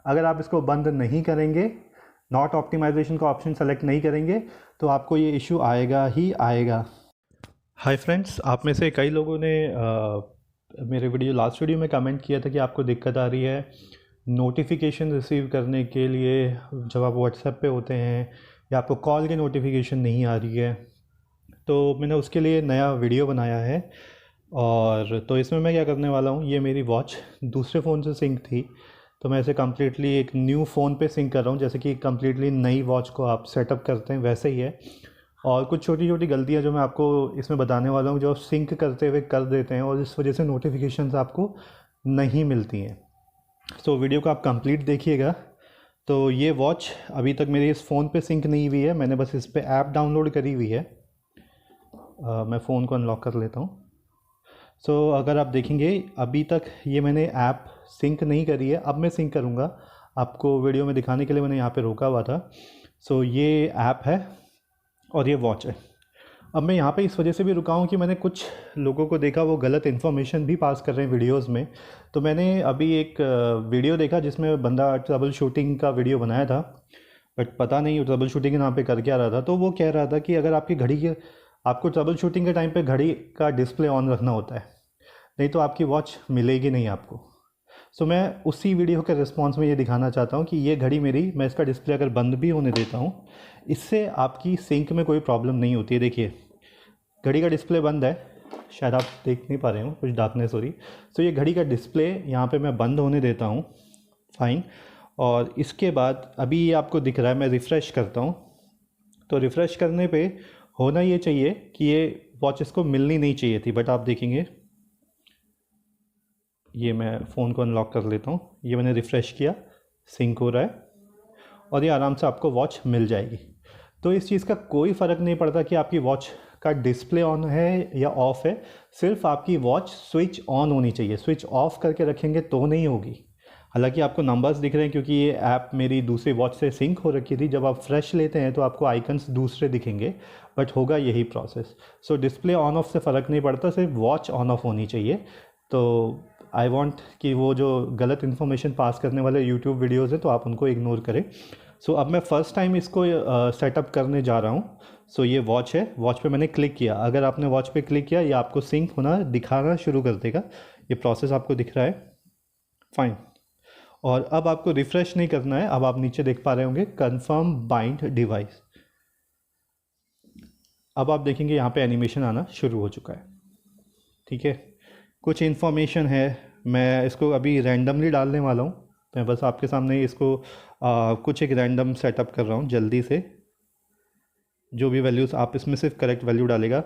अगर आप इसको बंद नहीं करेंगे, नॉट ऑप्टिमाइजेशन का ऑप्शन सेलेक्ट नहीं करेंगे, तो आपको ये इशू आएगा ही आएगा। हाय फ्रेंड्स, आप में से कई लोगों ने मेरे लास्ट वीडियो में कमेंट किया था कि आपको दिक्कत आ रही है नोटिफिकेशन रिसीव करने के लिए जब आप व्हाट्सएप पे होते हैं, या आपको कॉल की नोटिफिकेशन नहीं आ रही है। तो मैंने उसके लिए नया वीडियो बनाया है। और तो इसमें मैं क्या करने वाला हूँ, ये मेरी वॉच दूसरे फ़ोन से सिंक थी, तो मैं इसे कम्प्लीटली एक न्यू फ़ोन पे सिंक कर रहा हूँ। जैसे कि कम्प्लीटली नई वॉच को आप सेटअप करते हैं वैसे ही है। और कुछ छोटी छोटी गलतियाँ जो मैं आपको इसमें बताने वाला हूँ, जो सिंक करते हुए कर देते हैं और इस वजह से नोटिफिकेशंस आपको नहीं मिलती हैं। सो वीडियो को आप कंप्लीट देखिएगा। तो ये वॉच अभी तक मेरे इस फ़ोन पे सिंक नहीं हुई है, मैंने बस इस पर ऐप डाउनलोड करी हुई है। मैं फ़ोन को अनलॉक कर लेता हूँ। सो अगर आप देखेंगे अभी तक ये मैंने ऐप सिंक नहीं करी है, अब मैं सिंक करूँगा। आपको वीडियो में दिखाने के लिए मैंने यहाँ पे रोका हुआ था। सो ये ऐप है और ये वॉच है। अब मैं यहाँ पे इस वजह से भी रुका हूँ कि मैंने कुछ लोगों को देखा वो गलत इन्फॉर्मेशन भी पास कर रहे हैं वीडियोस में। तो मैंने अभी एक वीडियो देखा जिसमें बंदा ट्रबल शूटिंग का वीडियो बनाया था, बट पता नहीं ट्रबल शूटिंग के नाम पे कर क्या रहा था। तो वो कह रहा था कि अगर आपकी घड़ी के आपको ट्रबल शूटिंग के टाइम पे घड़ी का डिस्प्ले ऑन रखना होता है, नहीं तो आपकी वॉच मिलेगी नहीं आपको। सो मैं उसी वीडियो के रिस्पॉन्स में ये दिखाना चाहता हूँ कि ये घड़ी मेरी, मैं इसका डिस्प्ले अगर बंद भी होने देता हूँ, इससे आपकी सिंक में कोई प्रॉब्लम नहीं होती है। देखिए घड़ी का डिस्प्ले बंद है, शायद आप देख नहीं पा रहे हो, कुछ डार्कनेस हो रही। सो ये घड़ी का डिस्प्ले यहाँ पे मैं बंद होने देता हूँ, फाइन। और इसके बाद अभी ये आपको दिख रहा है, मैं रिफ़्रेश करता हूँ। तो रिफ़्रेश करने पे होना ये चाहिए कि ये वॉच इसको मिलनी नहीं चाहिए थी, बट आप देखेंगे ये मैं फ़ोन को अनलॉक कर लेता हूँ, ये मैंने रिफ़्रेश किया, सिंक हो रहा है और ये आराम से आपको वॉच मिल जाएगी। तो इस चीज़ का कोई फ़र्क नहीं पड़ता कि आपकी वॉच का डिस्प्ले ऑन है या ऑफ़ है, सिर्फ आपकी वॉच स्विच ऑन होनी चाहिए। स्विच ऑफ करके रखेंगे तो नहीं होगी। हालांकि आपको नंबर्स दिख रहे हैं क्योंकि ये ऐप मेरी दूसरी वॉच से सिंक हो रखी थी। जब आप फ्रेश लेते हैं तो आपको आइकन्स दूसरे दिखेंगे, बट होगा यही process. So display on off से फ़र्क नहीं पड़ता, सिर्फ वॉच ऑन ऑफ होनी चाहिए। तो आई वॉन्ट कि वो जो गलत इन्फॉर्मेशन पास करने वाले यूट्यूब वीडियोज़ हैं तो आप उनको इग्नोर करें। सो अब मैं फ़र्स्ट टाइम इसको सेटअप करने जा रहा हूँ। सो ये वॉच है, वॉच पे मैंने क्लिक किया। अगर आपने वॉच पे क्लिक किया ये आपको सिंक होना दिखाना शुरू कर देगा। ये प्रोसेस आपको दिख रहा है, फाइन। और अब आपको रिफ़्रेश नहीं करना है। अब आप नीचे देख पा रहे होंगे कंफर्म बाइंड डिवाइस। अब आप देखेंगे यहाँ पे एनिमेशन आना शुरू हो चुका है, ठीक है। कुछ इन्फॉर्मेशन है, मैं इसको अभी रैंडमली डालने वाला हूँ। मैं बस आपके सामने इसको कुछ एक रैंडम सेटअप कर रहा हूँ जल्दी से। जो भी वैल्यूज़ आप इसमें सिर्फ करेक्ट वैल्यू डालेगा।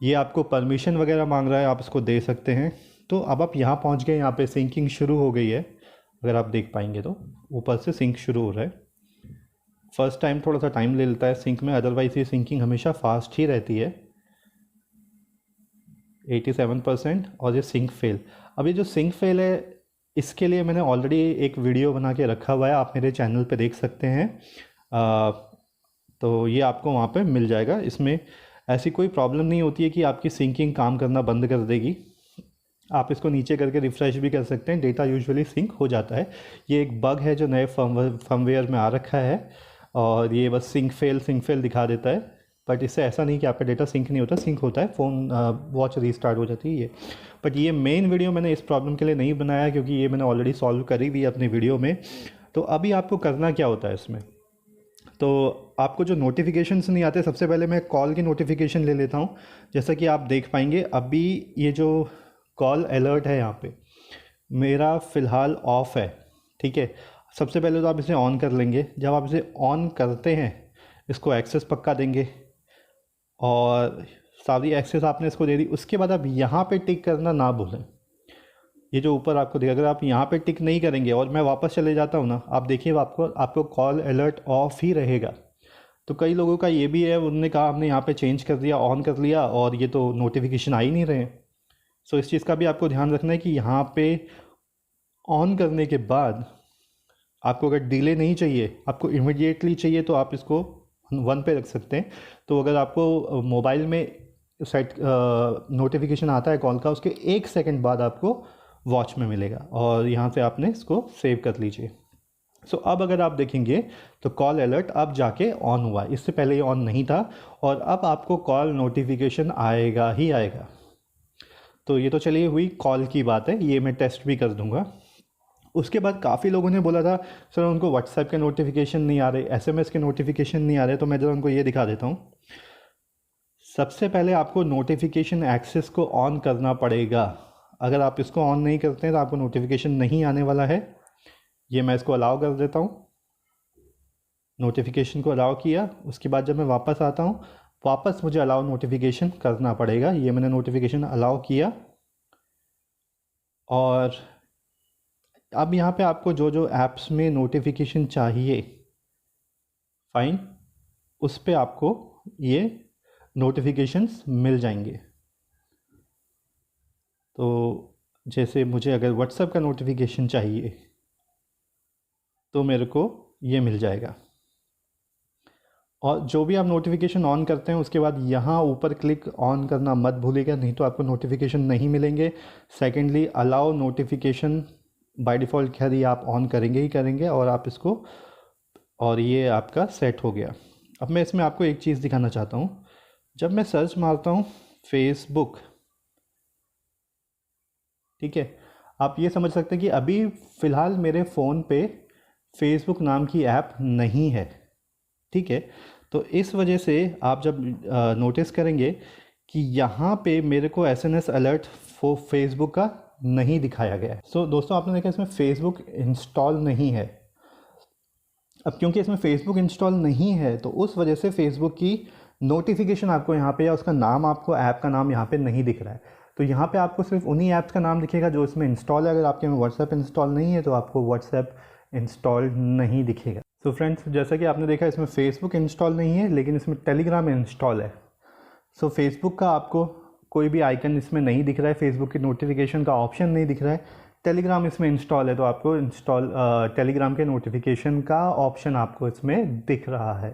ये आपको परमिशन वगैरह मांग रहा है, आप इसको दे सकते हैं। तो अब आप यहाँ पहुँच गए, यहाँ पे सिंकिंग शुरू हो गई है। अगर आप देख पाएंगे तो ऊपर से सिंक शुरू हो रहा है। फर्स्ट टाइम थोड़ा सा टाइम ले लेता है सिंक में, अदरवाइज ये सिंकिंग हमेशा फास्ट ही रहती है। 87% और ये सिंक फेल। अब ये जो सिंक फेल है इसके लिए मैंने ऑलरेडी एक वीडियो बना के रखा हुआ है, आप मेरे चैनल पे देख सकते हैं। तो ये आपको वहाँ पे मिल जाएगा। इसमें ऐसी कोई प्रॉब्लम नहीं होती है कि आपकी सिंकिंग काम करना बंद कर देगी। आप इसको नीचे करके रिफ़्रेश भी कर सकते हैं, डेटा यूजुअली सिंक हो जाता है। ये एक बग है जो नए फर्मवेयर में आ रखा है और ये बस सिंक फेल दिखा देता है। बट इससे ऐसा नहीं कि आपका डेटा सिंक नहीं होता, सिंक होता है, फ़ोन वॉच रीस्टार्ट हो जाती है ये। बट ये मेन वीडियो मैंने इस प्रॉब्लम के लिए नहीं बनाया क्योंकि ये मैंने ऑलरेडी सॉल्व करी हुई है अपने वीडियो में। तो अभी आपको करना क्या होता है इसमें, तो आपको जो नोटिफिकेशंस नहीं आते, सबसे पहले मैं कॉल की नोटिफिकेशन ले लेता हूँ। जैसा कि आप देख पाएंगे अभी ये जो कॉल अलर्ट है यहाँ पे मेरा फ़िलहाल ऑफ़ है, ठीक है। सबसे पहले तो आप इसे ऑन कर लेंगे। जब आप इसे ऑन करते हैं इसको एक्सेस पक्का देंगे और सारी एक्सेस आपने इसको दे दी। उसके बाद आप यहाँ पे टिक करना ना भूलें। ये जो ऊपर आपको दिखा, अगर आप यहाँ पे टिक नहीं करेंगे और मैं वापस चले जाता हूँ ना, आप देखिए आपको कॉल अलर्ट ऑफ ही रहेगा। तो कई लोगों का ये भी है, उन्होंने कहा हमने यहाँ पे चेंज कर दिया, ऑन कर लिया और ये तो नोटिफिकेशन आ ही नहीं रहे। सो इस चीज़ का भी आपको ध्यान रखना है कि यहाँ पे ऑन करने के बाद आपको अगर डिले नहीं चाहिए, आपको इमिडिएटली चाहिए, तो आप इसको 1 पे रख सकते हैं। तो अगर आपको मोबाइल में सेट नोटिफिकेशन आता है कॉल का, उसके 1 सेकंड बाद आपको वॉच में मिलेगा और यहाँ से आपने इसको सेव कर लीजिए। सो अब अगर आप देखेंगे तो कॉल अलर्ट अब जाके ऑन हुआ, इससे पहले ये ऑन नहीं था, और अब आपको कॉल नोटिफिकेशन आएगा ही आएगा। तो ये तो चलिए हुई कॉल की बात है, ये मैं टेस्ट भी कर दूंगा। उसके बाद काफ़ी लोगों ने बोला था सर उनको व्हाट्सएप के नोटिफिकेशन नहीं आ रहे, एसएमएस के नोटिफिकेशन नहीं आ रहे, तो मैं जरा उनको ये दिखा देता हूँ। सबसे पहले आपको नोटिफिकेशन एक्सेस को ऑन करना पड़ेगा। अगर आप इसको ऑन नहीं करते हैं तो आपको नोटिफिकेशन नहीं आने वाला है। ये मैं इसको अलाउ कर देता हूँ, नोटिफिकेशन को अलाउ किया। उसके बाद जब मैं वापस आता हूँ, वापस मुझे अलाउ नोटिफिकेशन करना पड़ेगा। ये मैंने नोटिफिकेशन अलाउ किया, और अब यहाँ पे आपको जो जो ऐप्स में नोटिफिकेशन चाहिए, फाइन, उस पे आपको ये नोटिफिकेशंस मिल जाएंगे। तो जैसे मुझे अगर व्हाट्सएप का नोटिफिकेशन चाहिए तो मेरे को ये मिल जाएगा। और जो भी आप नोटिफिकेशन ऑन करते हैं उसके बाद यहाँ ऊपर क्लिक ऑन करना मत भूलिएगा, नहीं तो आपको नोटिफिकेशन नहीं मिलेंगे। Secondly, allow notification by default खैर ये आप ऑन करेंगे ही करेंगे, और आप इसको, और ये आपका सेट हो गया। अब मैं इसमें आपको एक चीज़ दिखाना चाहता हूँ। जब मैं सर्च मारता हूँ फेसबुक, ठीक है, आप ये समझ सकते हैं कि अभी फ़िलहाल मेरे फ़ोन पे फेसबुक नाम की ऐप नहीं है, ठीक है। तो इस वजह से आप जब नोटिस करेंगे कि यहाँ पे मेरे को एसएमएस अलर्ट फेसबुक का नहीं दिखाया गया है। सो दोस्तों, आपने देखा इसमें फेसबुक इंस्टॉल नहीं है। अब क्योंकि इसमें फेसबुक इंस्टॉल नहीं है तो उस वजह से फेसबुक की नोटिफिकेशन आपको यहाँ पे, या उसका नाम आपको, ऐप का नाम यहाँ पे नहीं दिख रहा है। तो यहाँ पे आपको सिर्फ उन्हीं ऐप्स का नाम दिखेगा जो इसमें इंस्टॉल है। अगर आपके में व्हाट्सएप इंस्टॉल नहीं है तो आपको व्हाट्सएप इंस्टॉल नहीं दिखेगा। सो फ्रेंड्स, जैसा कि आपने देखा इसमें फेसबुक इंस्टॉल नहीं है, लेकिन इसमें टेलीग्राम इंस्टॉल है। सो फेसबुक का आपको कोई भी आइकन इसमें नहीं दिख रहा है, फेसबुक की नोटिफिकेशन का ऑप्शन नहीं दिख रहा है। टेलीग्राम इसमें इंस्टॉल है तो आपको इंस्टॉल टेलीग्राम के नोटिफिकेशन का ऑप्शन आपको इसमें दिख रहा है।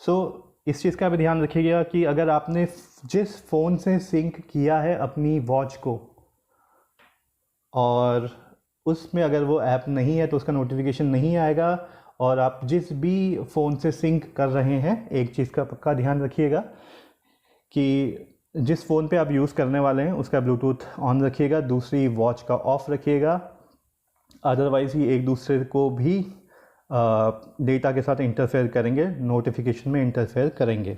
सो इस चीज़ का भी ध्यान रखिएगा कि अगर आपने जिस फ़ोन से सिंक किया है अपनी वॉच को, और उसमें अगर वो ऐप नहीं है तो उसका नोटिफिकेशन नहीं आएगा। और आप जिस भी फ़ोन से सिंक कर रहे हैं, एक चीज़ का पक्का ध्यान रखिएगा कि जिस फ़ोन पे आप यूज़ करने वाले हैं उसका ब्लूटूथ ऑन रखिएगा, दूसरी वॉच का ऑफ़ रखिएगा। अदरवाइज़ ये एक दूसरे को भी डेटा के साथ इंटरफेयर करेंगे, नोटिफिकेशन में इंटरफेयर करेंगे।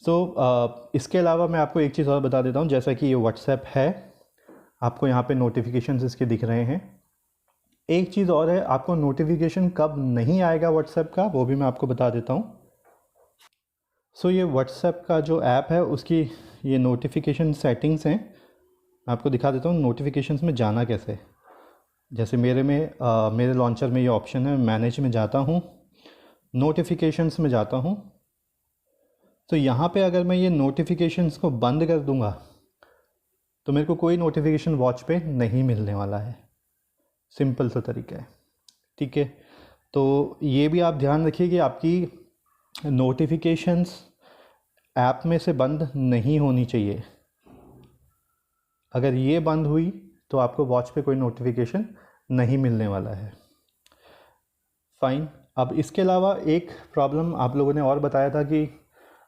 सो इसके अलावा मैं आपको एक चीज़ और बता देता हूँ। जैसा कि ये व्हाट्सएप है, आपको यहाँ पे नोटिफिकेशंस इसके दिख रहे हैं। एक चीज़ और है, आपको नोटिफिकेशन कब नहीं आएगा व्हाट्सएप का, वो भी मैं आपको बता देता हूँ। सो ये व्हाट्सएप का जो ऐप है उसकी ये नोटिफिकेशन सेटिंग्स हैं, मैं आपको दिखा देता हूँ नोटिफिकेशंस में जाना कैसे है। जैसे मेरे लॉन्चर में ये ऑप्शन है, मैनेज में जाता हूँ, नोटिफिकेशंस में जाता हूँ। तो यहाँ पे अगर मैं ये नोटिफिकेशंस को बंद कर दूँगा तो मेरे को कोई नोटिफिकेशन वॉच पे नहीं मिलने वाला है। सिंपल सा तरीका है, ठीक है। तो ये भी आप ध्यान रखिए कि आपकी नोटिफिकेशंस ऐप में से बंद नहीं होनी चाहिए। अगर ये बंद हुई तो आपको वॉच पे कोई नोटिफिकेशन नहीं मिलने वाला है। फाइन। अब इसके अलावा एक प्रॉब्लम आप लोगों ने और बताया था कि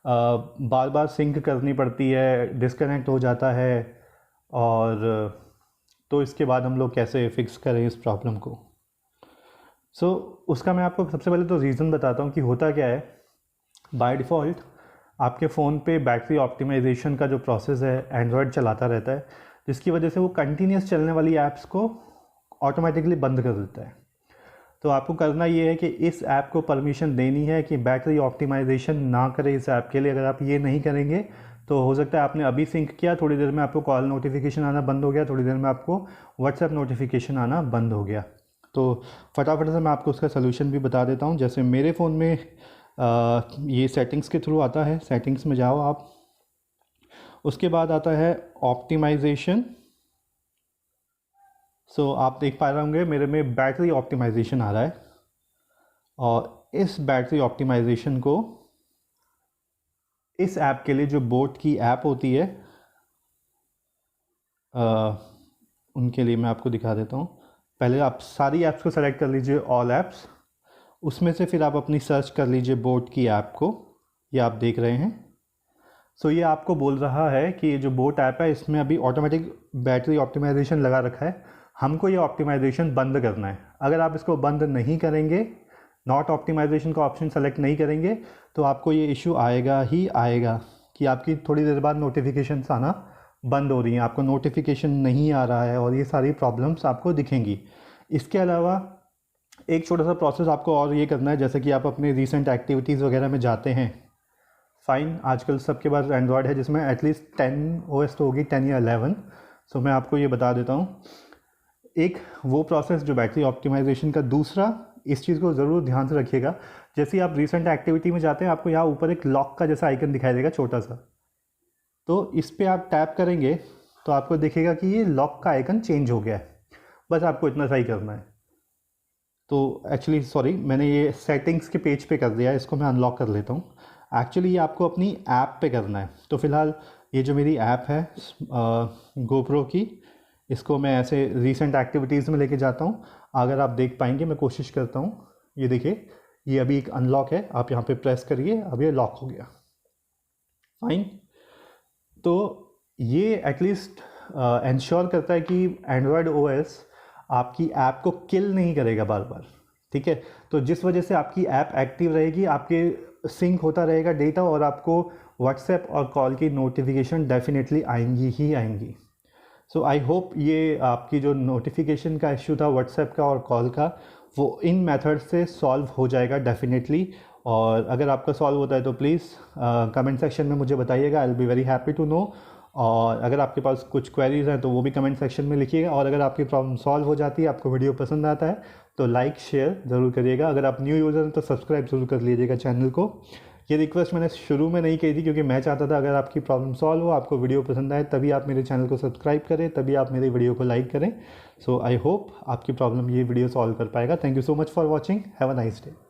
बार बार सिंक करनी पड़ती है, डिस्कनेक्ट हो जाता है, और तो इसके बाद हम लोग कैसे फिक्स करें इस प्रॉब्लम को। उसका मैं आपको सबसे पहले तो रीज़न बताता हूँ कि होता क्या है। बाय डिफ़ॉल्ट आपके फ़ोन पे बैटरी ऑप्टिमाइजेशन का जो प्रोसेस है एंड्रॉयड चलाता रहता है, जिसकी वजह से वो कंटिन्यूस चलने वाली ऐप्स को ऑटोमेटिकली बंद कर देता है। तो आपको करना ये है कि इस ऐप को परमिशन देनी है कि बैटरी ऑप्टिमाइजेशन ना करे इस ऐप के लिए। अगर आप ये नहीं करेंगे तो हो सकता है आपने अभी सिंक किया, थोड़ी देर में आपको कॉल नोटिफिकेशन आना बंद हो गया, थोड़ी देर में आपको व्हाट्सएप नोटिफिकेशन आना बंद हो गया। तो फटाफट से मैं आपको उसका सलूशन भी बता देता हूँ। जैसे मेरे फ़ोन में ये सेटिंग्स के थ्रू आता है, सेटिंग्स में जाओ आप, उसके बाद आता है ऑप्टिमाइजेशन। आप देख पा रहे होंगे मेरे में बैटरी ऑप्टिमाइजेशन आ रहा है, और इस बैटरी ऑप्टिमाइजेशन को इस ऐप के लिए जो बोट की ऐप होती है उनके लिए मैं आपको दिखा देता हूँ। पहले आप सारी ऐप्स को सेलेक्ट कर लीजिए, ऑल ऐप्स। उसमें से फिर आप अपनी सर्च कर लीजिए बोट की ऐप को, ये आप देख रहे हैं। सो ये आपको बोल रहा है कि ये जो बोट ऐप है इसमें अभी ऑटोमेटिक बैटरी ऑप्टिमाइजेशन लगा रखा है, हमको ये ऑप्टिमाइजेशन बंद करना है। अगर आप इसको बंद नहीं करेंगे, नॉट ऑप्टिमाइजेशन का ऑप्शन सेलेक्ट नहीं करेंगे, तो आपको ये इशू आएगा ही आएगा कि आपकी थोड़ी देर बाद नोटिफिकेशंस आना बंद हो रही हैं, आपको नोटिफिकेशन नहीं आ रहा है और ये सारी प्रॉब्लम्स आपको दिखेंगी। इसके अलावा एक छोटा सा प्रोसेस आपको और ये करना है, जैसे कि आप अपने रीसेंट एक्टिविटीज़ वगैरह में जाते हैं। फ़ाइन, आजकल सबके पास एंड्रॉयड है जिसमें एटलीस्ट 10 OS तो होगी, 10 या 11। सो मैं आपको ये बता देता हूँ एक वो प्रोसेस जो बैटरी ऑप्टिमाइजेशन का। दूसरा, इस चीज़ को ज़रूर ध्यान से रखिएगा, जैसे ही आप रीसेंट एक्टिविटी में जाते हैं आपको यहाँ ऊपर एक लॉक का जैसा आइकन दिखाई देगा छोटा सा, तो इस पर आप टैप करेंगे तो आपको दिखेगा कि ये लॉक का आइकन चेंज हो गया है। बस आपको इतना सा ही करना है। तो एक्चुअली सॉरी, मैंने ये सेटिंग्स के पेज पे कर दिया है, इसको मैं अनलॉक कर लेता हूँ। एक्चुअली ये आपको अपनी ऐप पे करना है। तो फ़िलहाल ये जो मेरी ऐप है GoPro की, इसको मैं ऐसे रीसेंट एक्टिविटीज़ में लेके जाता हूँ। अगर आप देख पाएंगे, मैं कोशिश करता हूँ। ये देखिए, ये अभी एक अनलॉक है, आप यहाँ पे प्रेस करिए, अब ये लॉक हो गया। फाइन। तो ये एटलीस्ट इंश्योर करता है कि एंड्रॉयड OS आपकी ऐप को किल नहीं करेगा बार बार, ठीक है। तो जिस वजह से आपकी ऐप एक्टिव रहेगी, आपके सिंक होता रहेगा डेटा, और आपको व्हाट्सएप और कॉल की नोटिफिकेशन डेफिनेटली आएंगी ही आएंगी। सो आई होप ये आपकी जो नोटिफिकेशन का इश्यू था व्हाट्सएप का और कॉल का, वो इन मेथड से सॉल्व हो जाएगा डेफिनेटली। और अगर आपका सॉल्व होता है तो प्लीज़ कमेंट सेक्शन में मुझे बताइएगा, I will be very happy to know. और अगर आपके पास कुछ क्वेरीज हैं तो वो भी कमेंट सेक्शन में लिखिएगा। और अगर आपकी प्रॉब्लम सॉल्व हो जाती है, आपको वीडियो पसंद आता है, तो लाइक शेयर ज़रूर करिएगा। अगर आप न्यू यूज़र हैं तो सब्सक्राइब ज़रूर कर लीजिएगा चैनल को। ये रिक्वेस्ट मैंने शुरू में नहीं की थी, क्योंकि मैं चाहता था अगर आपकी प्रॉब्लम सॉल्व हो, आपको वीडियो पसंद आए, तभी आप मेरे चैनल को सब्सक्राइब करें, तभी आप मेरे वीडियो को लाइक करें। सो आई होप आपकी प्रॉब्लम ये वीडियो सॉल्व कर पाएगा। Thank you so much for watching. Have a nice day.